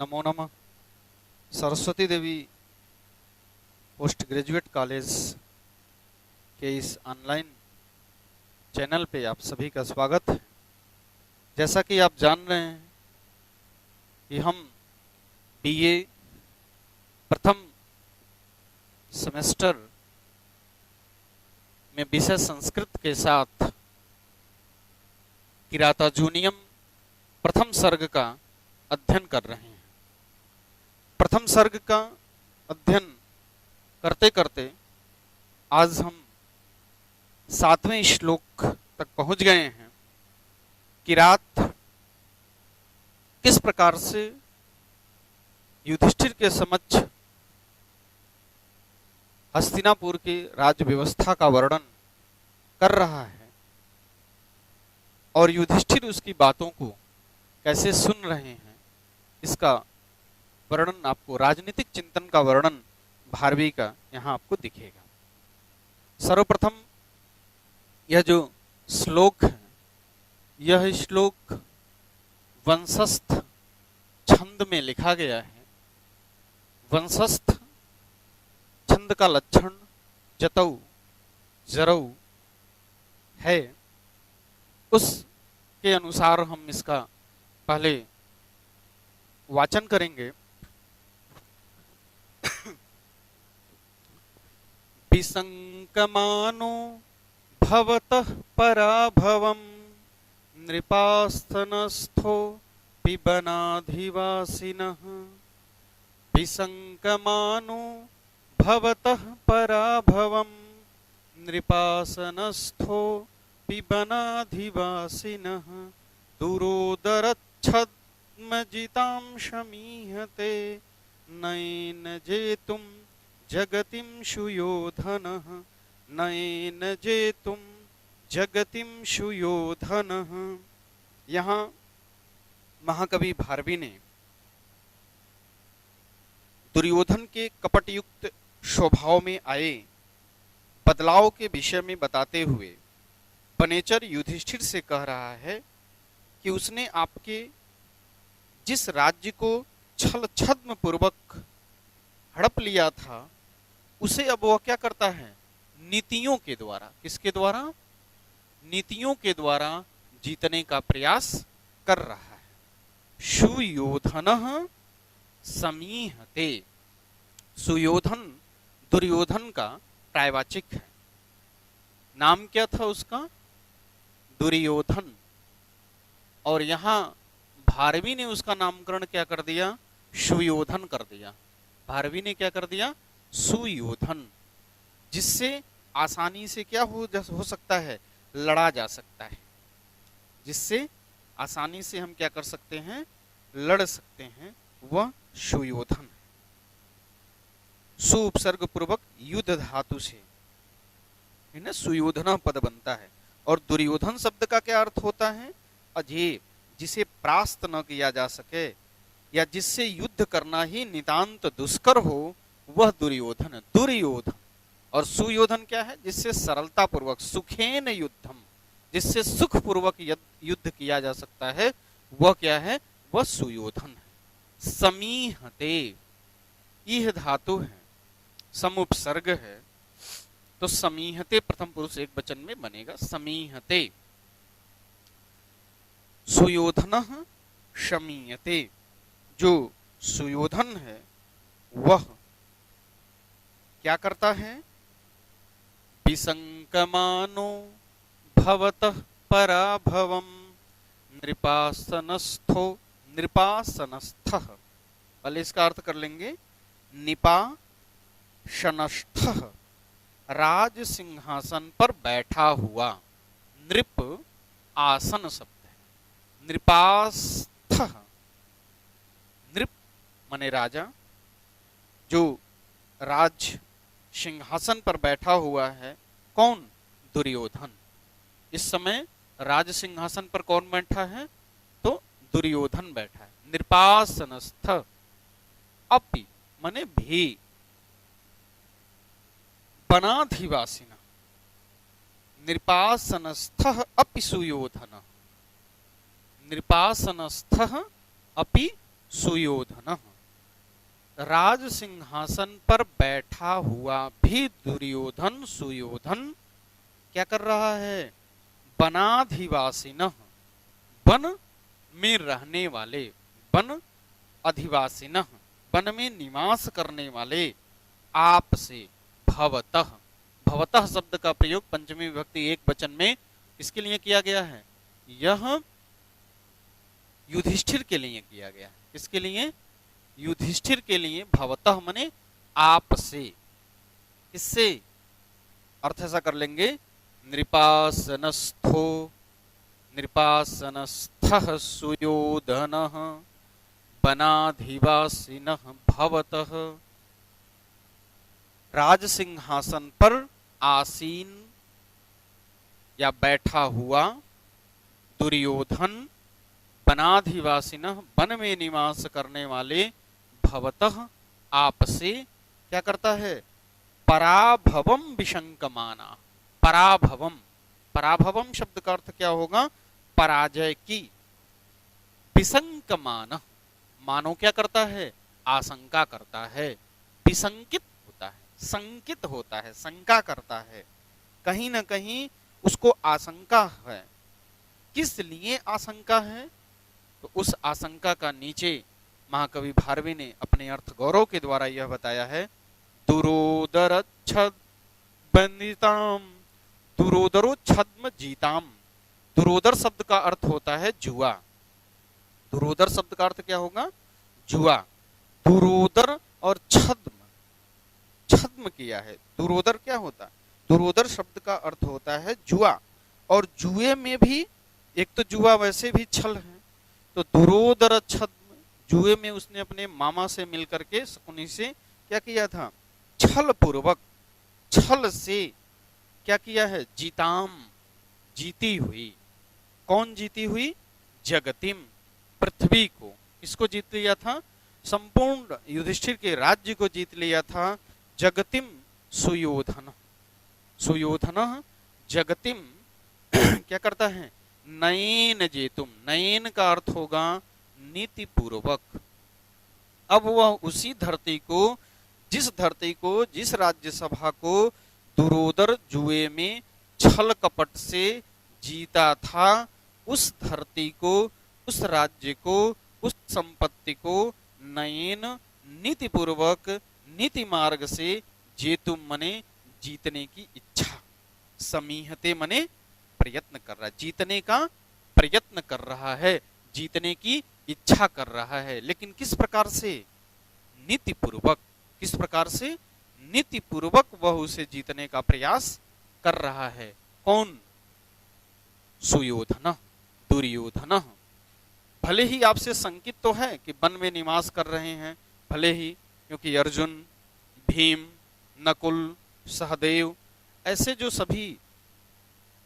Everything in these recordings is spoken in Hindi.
नमो नमः। सरस्वती देवी पोस्ट ग्रेजुएट कॉलेज के इस ऑनलाइन चैनल पे आप सभी का स्वागत है। जैसा कि आप जान रहे हैं कि हम बीए प्रथम सेमेस्टर में विषय संस्कृत के साथ किरातार्जुनीयम प्रथम सर्ग का अध्ययन कर रहे हैं। प्रथम सर्ग का अध्ययन करते करते आज हम 7वें श्लोक तक पहुंच गए हैं। किरात किस प्रकार से युधिष्ठिर के समक्ष हस्तिनापुर की राज्य व्यवस्था का वर्णन कर रहा है और युधिष्ठिर उसकी बातों को कैसे सुन रहे हैं, इसका वर्णन आपको, राजनीतिक चिंतन का वर्णन भारवी का यहां आपको दिखेगा। सर्वप्रथम यह जो श्लोक है, यह श्लोक वंशस्थ छंद में लिखा गया है। वंशस्थ छंद का लक्षण जतौ जरौ है, उसके अनुसार हम इसका पहले वाचन करेंगे। विसंकमानो भवतः पराभवं नृपास्तनस्थो पिबनाधिवासिनः। विसंकमानो भवतः पराभवं नृपासनस्थो पिबनाधिवासिनः। दुरोदरच्छद्मजितां शमीहते नयेन जेतुं जगतिं सुयोधनः। नयेन जेतुं जगतिं सुयोधनः। यहाँ महाकवि भारवी ने दुर्योधन के कपटयुक्त स्वभाव में आए बदलाव के विषय में बताते हुए वनेचर युधिष्ठिर से कह रहा है कि उसने आपके जिस राज्य को छल छद्म पूर्वक हड़प लिया था, उसे अब वह क्या करता है, नीतियों के द्वारा, किसके द्वारा, नीतियों के द्वारा जीतने का प्रयास कर रहा है। सुयोधनः समीहते। सुयोधन दुर्योधन का प्रायवाचिक है। नाम क्या था उसका, दुर्योधन, और यहां भारवी ने उसका नामकरण क्या कर दिया, सुयोधन कर दिया। भारवी ने क्या कर दिया, सुयोधन, जिससे आसानी से क्या हो सकता है, लड़ा जा सकता है, जिससे आसानी से हम क्या कर सकते हैं, लड़ सकते हैं, वह सुयोधन। सु उपसर्ग पूर्वक युद्ध धातु से सुयोधन पद बनता है। और दुर्योधन शब्द का क्या अर्थ होता है, अजेय, जिसे परास्त न किया जा सके या जिससे युद्ध करना ही नितांत दुष्कर हो, वह दुर्योधन। दुर्योधन और सुयोधन क्या है, जिससे सरलता पूर्वक, सुखेन युद्धम, जिससे सुख पूर्वक युद्ध किया जा सकता है, वह क्या है, वह सुयोधन है। समीहते, यह धातु है, समुपसर्ग है, तो समीहते प्रथम पुरुष एक वचन में बनेगा, समीहते। सुयोधनः शमीयते, जो सुयोधन है वह क्या करता है, विसंकमानो भवतः पराभवं नृपासनस्थो। नृपासनस्थः, पहले इसका अर्थ कर लेंगे, निपाशनस्थः, राज सिंहासन पर बैठा हुआ। नृप आसन शब्द है, नृपास्थः, नृप माने राजा, जो राज सिंहासन पर बैठा हुआ है। कौन, दुर्योधन। इस समय राज सिंहासन पर कौन बैठा है, तो दुर्योधन बैठा है। नृपासनस्थ, अपि माने भी, वनाधिवासिना, नृपासनस्थः अपि सुयोधन। नृपासनस्थः अपि सुयोधन, राज सिंहासन पर बैठा हुआ भी दुर्योधन सुयोधन क्या कर रहा है? वनाधिवासिनः, वन में रहने वाले, वन अधिवासिनः, वन में निवास करने वाले, आपसे, भवतः, भवतः शब्द का प्रयोग पंचमी विभक्ति एक वचन में किसके लिए किया गया है? यह युधिष्ठिर के लिए किया गया है। किसके लिए? युधिष्ठिर के लिए। भवतः मने आपसे। इससे अर्थ ऐसा कर लेंगे, नृपासनस्थो, नृपासनस्थः सुयोधनः वनाधिवासिनः भवतः, राज सिंहासन पर आसीन या बैठा हुआ दुर्योधन, वनाधिवासिनः, वन में निवास करने वाले, भवतः, आपसे क्या करता है? पराभवम विशंकमाना। पराभवम, पराभवम शब्द का अर्थ क्या होगा? पराजय की। विशंकमान, मानो क्या करता है? आशंका करता है। विशंकित होता है, संकित होता है, शंका करता है, कहीं ना कहीं उसको आशंका है। किस लिए आशंका है? तो उस आशंका का नीचे महाकवि भारवी ने अपने अर्थ गौरव के द्वारा यह बताया है, दुरोदरच्छद्वनिताम, दुरोदरोच्छद्म जीताम। दुरोदर शब्द का अर्थ होता है जुआ। दुरोदर शब्द का अर्थ क्या होगा? जुआ। दुरोदर और छद्म, छद्म किया है। दुरोदर क्या होता है? दुरोदर शब्द का अर्थ होता है जुआ, और जुए में भी एक तो जुआ वैसे भी छल है, तो दुरोदर छद्म, जुए में उसने अपने मामा से मिलकर के, शकुनी से क्या किया था? छल पूर्वक, छल से क्या किया है? जीताम, जीती हुई। कौन जीती हुई? जगतिम, पृथ्वी को। किसको जीत लिया था? संपूर्ण युधिष्ठिर के राज्य को जीत लिया था। जगतिम सुयोधन, सुयोधन जगतिम क्या करता है? नयन जेतुम, नयन का अर्थ होगा नीति पूर्वक। अब वह उसी धरती को, जिस धरती को, जिस राज्यसभा को दुरोदर जुए में छल कपट से जीता था, उस धरती को, उस राज्य को, उस संपत्ति को नयन, नीति पूर्वक, नीति मार्ग से, जेतुम मने जीतने की इच्छा, समीहते मने प्रयत्न कर रहा है, जीतने का प्रयत्न कर रहा है, जीतने की इच्छा कर रहा है। लेकिन किस प्रकार से? नीति पूर्वक। किस प्रकार से? नीति पूर्वक वह उसे जीतने का प्रयास कर रहा है। कौन? सुयोधन, दुर्योधन। भले ही आपसे संकित तो है कि वन में निवास कर रहे हैं, भले ही, क्योंकि अर्जुन, भीम, नकुल, सहदेव, ऐसे जो सभी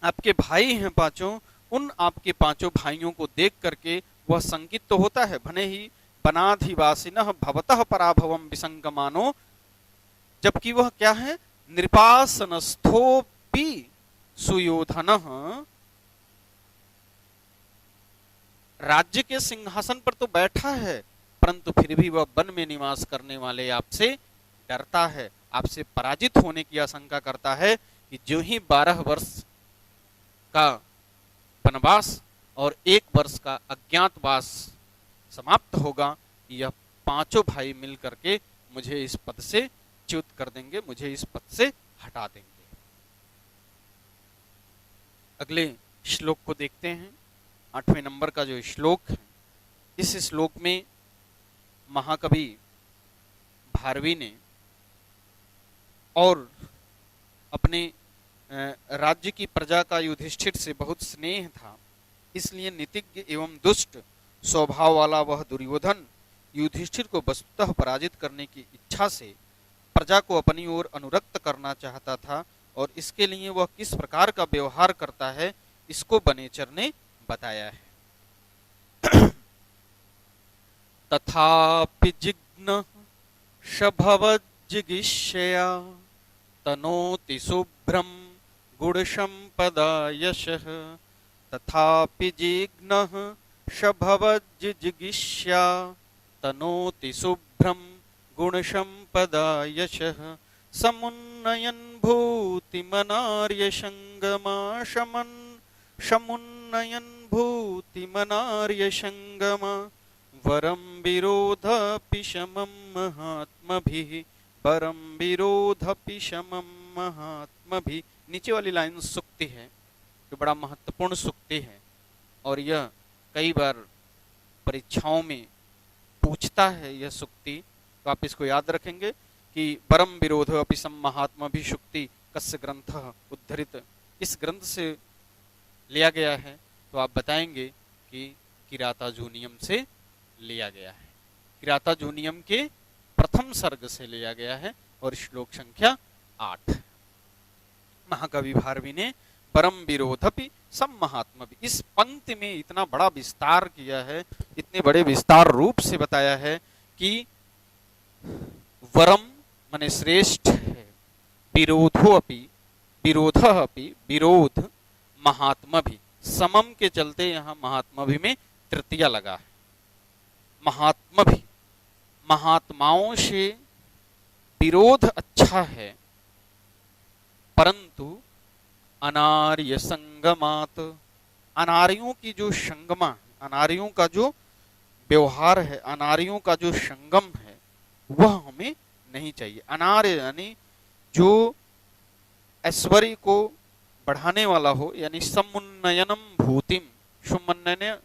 आपके भाई हैं पांचों, उन आपके पांचों भाइयों को देख करके वह संकित तो होता है। भले ही वनाधिवासिनः भवतः पराभवम विसंगमानो, जबकि वह क्या है? नृपासनस्थोपि सुयोधनः, राज्य के सिंहासन पर तो बैठा है, परंतु फिर भी वह वन में निवास करने वाले आपसे डरता है, आपसे पराजित होने की आशंका करता है कि जो ही 12 वर्ष का वनवास और 1 वर्ष का अज्ञातवास समाप्त होगा, यह पांचों भाई मिल करके मुझे इस पद से च्युत कर देंगे, मुझे इस पद से हटा देंगे। अगले श्लोक को देखते हैं, 8वें नंबर का जो श्लोक है। इस श्लोक में महाकवि भारवी ने और अपने राज्य की प्रजा का युधिष्ठिर से बहुत स्नेह था, इसलिए नीतिज्ञ एवं दुष्ट स्वभाव वाला वह दुर्योधन युधिष्ठिर को वस्तुतः पराजित करने की इच्छा से प्रजा को अपनी ओर अनुरक्त करना चाहता था, और इसके लिए वह किस प्रकार का व्यवहार करता है इसको बनेचर ने बताया है। तथापि जिघ्न शभवज्जिगीषया तनोति शुभ्रम गुणसंपदा यशः, तथापि जिघ्नः शभवज्जिगीषया तनोति शुभ्रं गुणसम्पदा यशः समुन्नयन् भूतिमनार्यसङ्गमा समुन्नयन् भूतिमनार्यसङ्गमा वरं विरोधपि शमं महात्मभिः वरं विरोधपि शमं महात्मभिः। नीचे वाली लाइन सूक्ति है जो बड़ा महत्वपूर्ण सूक्ति है और यह कई बार परीक्षाओं में पूछता है यह सूक्ति, तो आप इसको याद रखेंगे कि परम विरोध अपि सम महात्मा भी सूक्ति कस्य ग्रंथ उद्धृत, इस ग्रंथ से लिया गया है, तो आप बताएंगे कि किरातार्जुनीयम से लिया गया है, किरातार्जुनीयम के प्रथम सर्ग से लिया गया है और श्लोक संख्या 8। महाकवि भारवी ने परम विरोधपि सम महात्मा भी, इस पंक्ति में इतना बड़ा विस्तार किया है, इतने बड़े विस्तार रूप से बताया है कि वरम माने श्रेष्ठ है, विरोधो अपि विरोधः अपि विरोध महात्मा भी, समम के चलते यहाँ महात्मा भी में तृतीया लगा है। महात्मा भी, महात्माओं से विरोध अच्छा है परंतु अनार्य संगमात, अनार्यों की जो संगमा है, अनार्यों का जो व्यवहार है, अनार्यों का जो संगम है वह हमें नहीं चाहिए। अनार्य यानी जो ऐश्वर्य को बढ़ाने वाला हो, यानी समुन्नयनम भूतिम, समुन्नय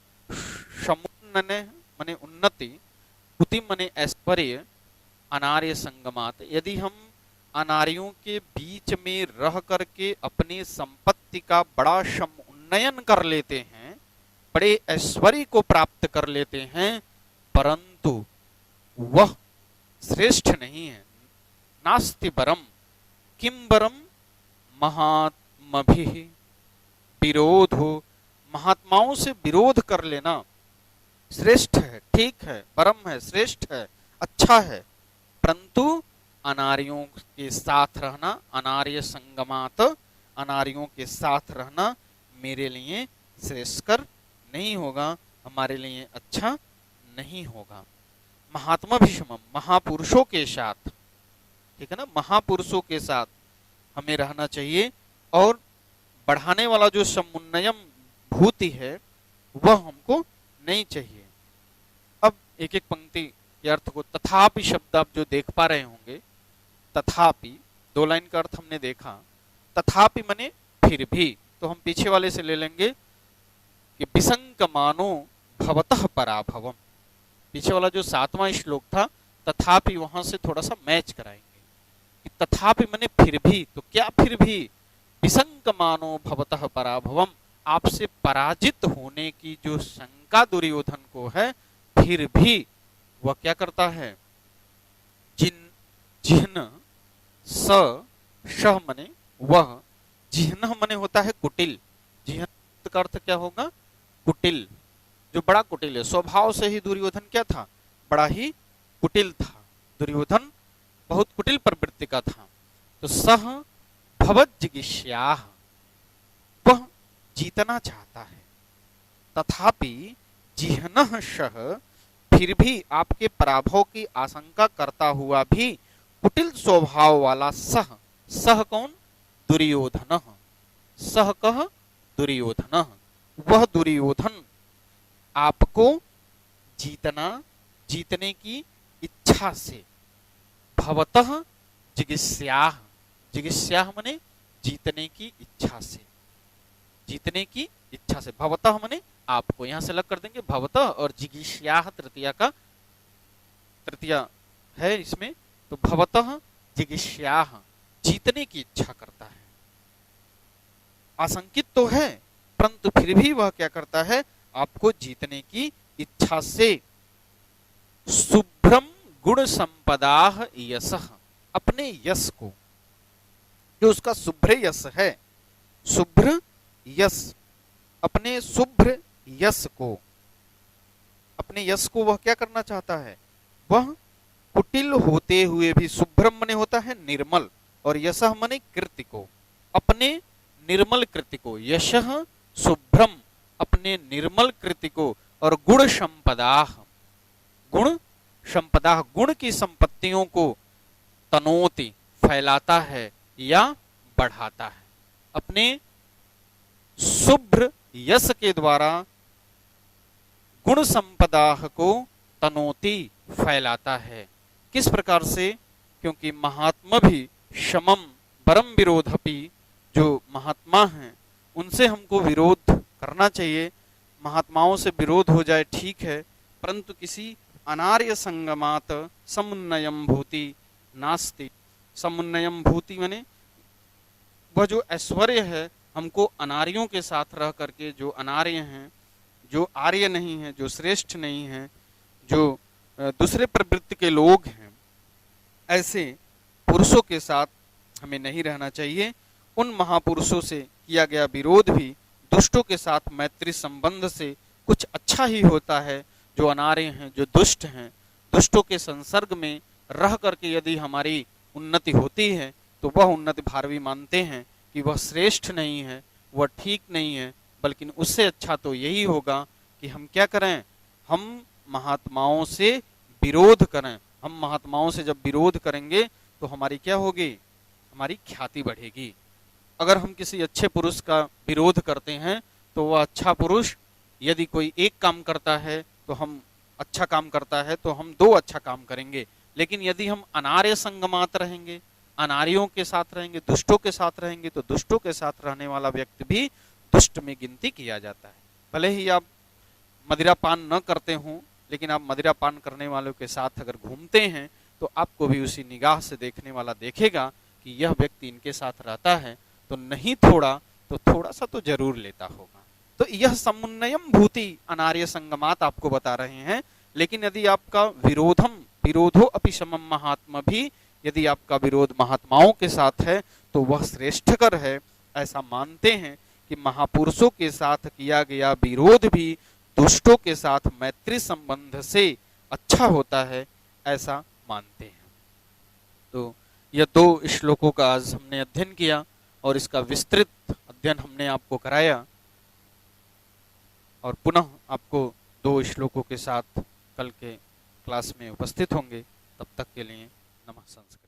माने उन्नति, भूतिम माने ऐश्वर्य, अनार्य संगमात, यदि हम अनार्यों के बीच में रह करके अपनी संपत्ति का बड़ा समुन्नयन कर लेते हैं, बड़े ऐश्वर्य को प्राप्त कर लेते हैं, परंतु वह श्रेष्ठ नहीं है। नास्ति वरम किम वरम महात्मभिः विरोधो, महात्माओं से विरोध कर लेना श्रेष्ठ है, ठीक है, परम है, श्रेष्ठ है, अच्छा है, परंतु अनार्यों के साथ रहना, अनार्य संगमात, अनार्यों के साथ रहना मेरे लिए श्रेष्ठकर नहीं होगा, हमारे लिए अच्छा नहीं होगा। महात्मा भीष्मम, महापुरुषों के साथ, ठीक है ना, महापुरुषों के साथ हमें रहना चाहिए और बढ़ाने वाला जो समुन्नयम भूति है वह हमको नहीं चाहिए। अब एक एक पंक्ति के अर्थ को, तथापि शब्द आप जो देख पा रहे होंगे, तथापि दो लाइन का अर्थ हमने देखा, तथापि माने फिर भी, तो हम पीछे वाले से ले लेंगे कि विसंकमानो भवतः पराभवम, पीछे वाला जो 7वां श्लोक था तथापि वहां से थोड़ा सा मैच कराएंगे कि तथापि माने फिर भी, तो क्या फिर भी, विसंकमानो भवतः पराभवम, आपसे पराजित होने की जो शंका दुर्योधन को है, फिर भी वह क्या करता है, जिह्न स शह मने वह, जिह्न मने होता है कुटिल, जिह्न का अर्थ क्या होगा, कुटिल, जो बड़ा कुटिल है। स्वभाव से ही दुर्योधन क्या था, बड़ा ही कुटिल था, दुर्योधन बहुत कुटिल प्रवृत्ति का था। तो सह भवज्जिगीषाः, वह जीतना चाहता है, तथापि जिह्नः शह, फिर भी आपके पराभव की आशंका करता हुआ भी कुटिल स्वभाव वाला सह, सह कौन, दुर्योधन, सह कह दुर्योधन, वह दुर्योधन आपको जीतना, जीतने की इच्छा से, भवतः जिगीषाः, जिगीषाः माने जीतने की इच्छा से, जीतने की इच्छा से, भवतः माने आपको, यहां से अलग कर देंगे भवतः, और जिगीषाः तृतीया का, तृतीया है इसमें, तो भवतः जिगीषाः, जीतने की इच्छा करता है, आशंकित तो है परंतु फिर भी वह क्या करता है, आपको जीतने की इच्छा से। शुभ्रम गुण संपदाः यशः, अपने यश को, जो उसका शुभ्र यश है, शुभ्र यश, अपने शुभ्र यश को, अपने यश को वह क्या करना चाहता है, वह कुटिल होते हुए भी, शुभ्रम मने होता है निर्मल, और यशः मने कृति को, अपने निर्मल कृति को, यशः शुभ्रम, अपने निर्मल कृति को, और गुण संपदाः, गुण संपदा गुण की संपत्तियों को तनोति फैलाता है या बढ़ाता है। अपने शुभ्र यश के द्वारा गुण संपदा को तनोति फैलाता है। किस प्रकार से? क्योंकि महात्मा भी समम परम विरोधपि, जो महात्मा हैं उनसे हमको विरोध करना चाहिए। महात्माओं से विरोध हो जाए ठीक है, परंतु किसी अनार्य संगमात समुन्नयम भूति नास्ति। समुन्नयम भूति माने वह जो ऐश्वर्य है, हमको अनार्यों के साथ रह करके, जो अनार्य हैं, जो आर्य नहीं है, जो श्रेष्ठ नहीं है, जो दूसरे प्रवृत्ति के लोग हैं, ऐसे पुरुषों के साथ हमें नहीं रहना चाहिए। उन महापुरुषों से किया गया विरोध भी दुष्टों के साथ मैत्री संबंध से कुछ अच्छा ही होता है। जो अनार्य हैं, जो दुष्ट हैं, दुष्टों के संसर्ग में रह करके यदि हमारी उन्नति होती है तो वह उन्नति भारवी मानते हैं कि वह श्रेष्ठ नहीं है, वह ठीक नहीं है, बल्कि उससे अच्छा तो यही होगा कि हम क्या करें, हम महात्माओं से विरोध करें। हम महात्माओं से जब विरोध करेंगे तो हमारी क्या होगी, हमारी ख्याति बढ़ेगी। अगर हम किसी अच्छे पुरुष का विरोध करते हैं तो वह अच्छा पुरुष यदि कोई एक काम करता है तो हम अच्छा काम करता है तो हम दो अच्छा काम करेंगे। लेकिन यदि हम अनार्य संगमात रहेंगे, अनार्यों के साथ रहेंगे, दुष्टों के साथ रहेंगे, तो दुष्टों के साथ रहने वाला व्यक्ति भी दुष्ट में गिनती किया जाता है। भले ही आप मदिरा पान न करते हों, लेकिन आप मदिरा पान करने वालों के साथ अगर घूमते हैं तो आपको भी उसी निगाह से देखने वाला देखेगा कि यह व्यक्ति इनके साथ रहता है, तो नहीं थोड़ा तो थोड़ा सा तो जरूर लेता होगा। तो यह समुन्नयम भूति अनार्य संगमात आपको बता रहे हैं। लेकिन यदि आपका विरोधो अपि समम महात्मा भी, यदि आपका विरोध महात्माओं के साथ है तो वह श्रेष्ठकर है। ऐसा मानते हैं कि महापुरुषों के साथ किया गया विरोध भी दुष्टों के साथ मैत्री संबंध से अच्छा होता है, ऐसा मानते हैं। तो यह दो श्लोकों का आज हमने अध्ययन किया और इसका विस्तृत अध्ययन हमने आपको कराया, और पुनः आपको दो श्लोकों के साथ कल के क्लास में उपस्थित होंगे। तब तक के लिए नमः संस्कृत।